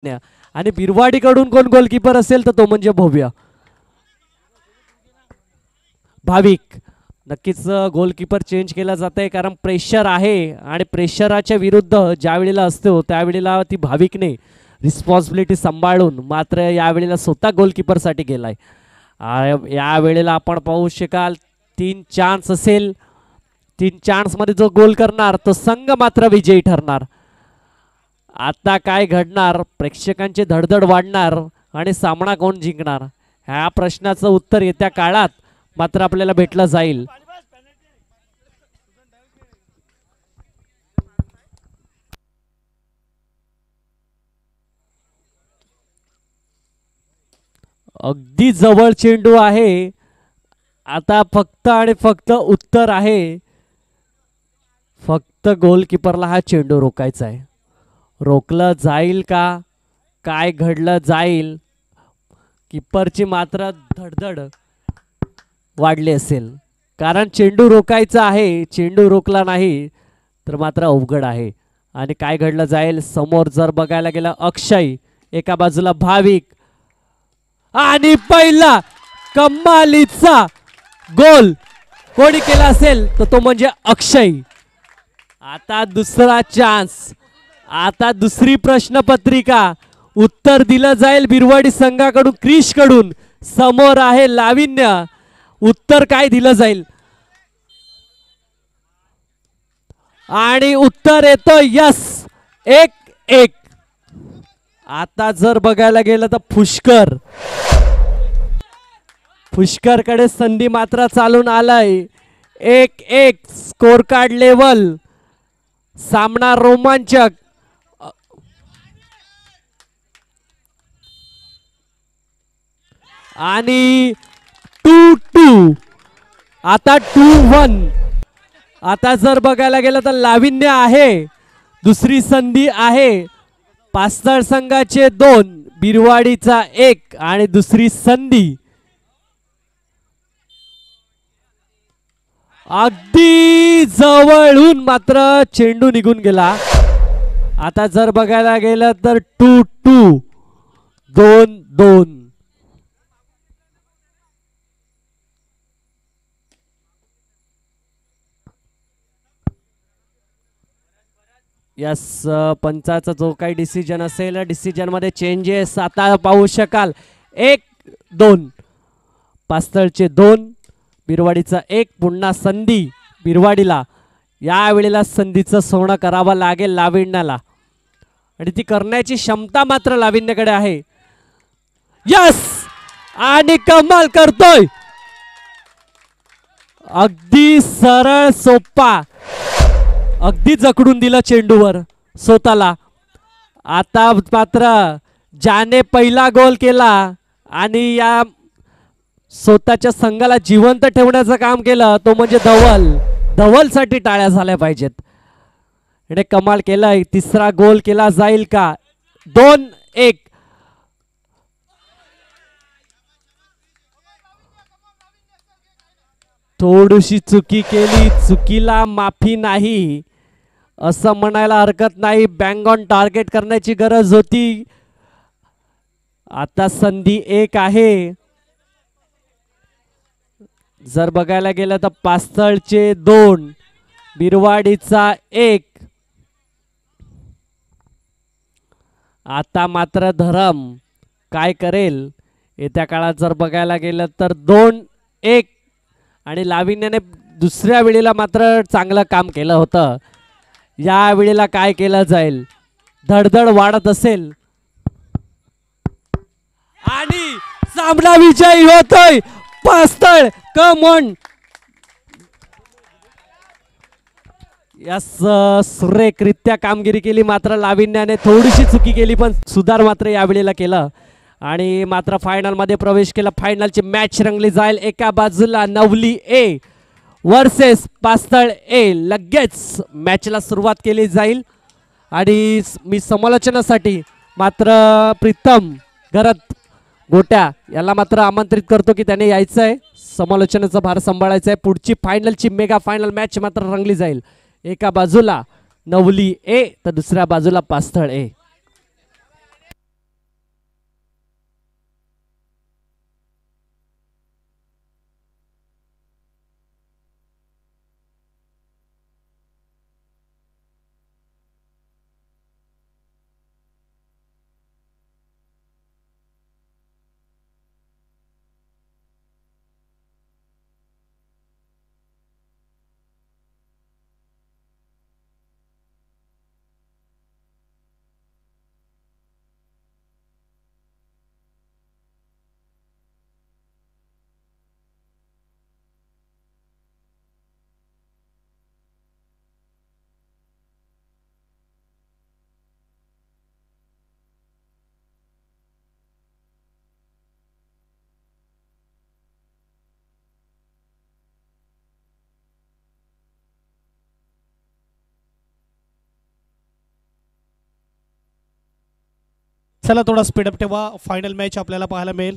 आणि बिरवाडीकडून कोण गोलकीपर असेल तर तो म्हणजे भव्य भाविक. नक्कीच गोलकीपर चेंज केला जात आहे कारण प्रेशर आहे आणि प्रेशराच्या विरुद्ध ज्या वेळेला असतो त्यावेळेला ती भाविकने रिस्पॉन्सिबिलिटी सांभाळून मात्र यावेळेला स्वतः गोलकीपरसाठी गेलाय. या वेळेला आपण पाहू शकाल 3 चान्स असेल. 3 चान्स मध्ये जो गोल करणार तो संघ मात्र विजयी ठरणार. आता काय घडणार, प्रेक्षकांची धडधड वाढणार आणि सामना कोण जिंकणार ह्या प्रश्नाचं उत्तर येत्या काळात मात्र आपल्याला भेटलं जाईल. अगदी जवळ चेंडू आहे. आता फक्त आणि फक्त उत्तर आहे, फक्त गोलकीपरला हा चेंडू रोखायचा आहे. रोखलं जाईल का, काय घडलं जाईल, किपरची मात्र धडधड वाढली असेल कारण चेंडू रोखायचा आहे. चेंडू रोखला नाही तर मात्र अवघड आहे. आणि काय घडलं जाईल समोर जर बघायला गेलं अक्षय, एका बाजूला भाविक आणि पहिला कमालीचा गोल कोणी केला असेल तर तो म्हणजे अक्षय. आता दुसरा चान्स, आता दुसरी प्रश्नपत्रिका, उत्तर दिलं जाईल बिरवाडी संघाकडून क्रिश कडून. समोर आहे लाविन्य, उत्तर काय दिलं जाईल आणि उत्तर येतं यस 1-1. आता जर बघायला गेलं तर पुष्कर कडे संधी मात्र चालून आलाय. 1-1 स्कोर कार्ड लेवल, सामना रोमांचक. आणि 2-2 आता 2-1. आता जर बघायला गेलं तर लाविन्य आहे, दुसरी संधी आहे. पास्तळ संघाचे 2, बिरवाडीचा 1 आणि दुसरी संधी. अगदी जवळून मात्र चेंडू निघून गेला. आता जर बघायला गेलं तर 2-2 2-2. यस, पंचाचा जो काही डिसिजन असेल डिसिजन मध्ये चेंजेस आता पाहू शकाल. 1-2 पास्तळचे 2, बिरवाडीचा 1. पुन्हा संधी बिरवाडीला. या वेळेला संधीचं सोनं करावं लागेल लाविन्याला आणि ती करण्याची क्षमता मात्र लाविन्याकडे आहे. यस, आणि कमाल करतोय. अगदी सरळ सोपा, अगदी जकडून दिला चेंडूवर स्वतःला. आता मात्र ज्याने पहिला गोल केला आणि या स्वतःच्या संघाला जिवंत ठेवण्याचं काम केलं तो म्हणजे धवलसाठी टाळ्या झाल्या पाहिजेत. याने कमाल केलाय. तिसरा गोल केला जाईल का. 2-1. थोडीशी चुकी केली, चुकीला माफी नाही असं म्हणायला हरकत नाही. बँग ऑन टार्गेट करण्याची गरज होती. आता संधी 1 आहे. जर बघायला गेलं तर पास्तळचे 2, बिरवाडीचा 1. आता मात्र धरम काय करेल येत्या काळात जर बघायला गेलं तर 2-1. आणि लाविन्याने दुसऱ्या वेळेला मात्र चांगलं काम केलं होतं. या वेळेला काय केलं जाईल, धडधड वाढत असेल आणि सामना विजयी होतोय पास्तळ. Come on. यस, सुरेखरित्या कामगिरी केली. मात्र लाविन्याने थोडीशी चुकी केली पण सुधार मात्र या वेळेला केलं आणि मात्र फायनल मध्ये प्रवेश केला. फायनलची मॅच रंगली जाईल. एका बाजूला नवली ए वर्सेस पास्तळ ए. लगेच मॅचला सुरुवात केली जाईल आणि मी समालोचनासाठी मात्र प्रीतम घरात गोट्या याला मात्र आमंत्रित करतो की त्याने यायचं आहे, समालोचनाचा भार सांभाळायचा आहे. पुढची फायनलची मेगा फायनल मॅच मात्र रंगली जाईल. एका बाजूला नवली ए तर दुसऱ्या बाजूला पास्तळ ए. चला थोडा स्पीडअप ठेवा, फायनल मॅच आपल्याला पाहायला मिळेल.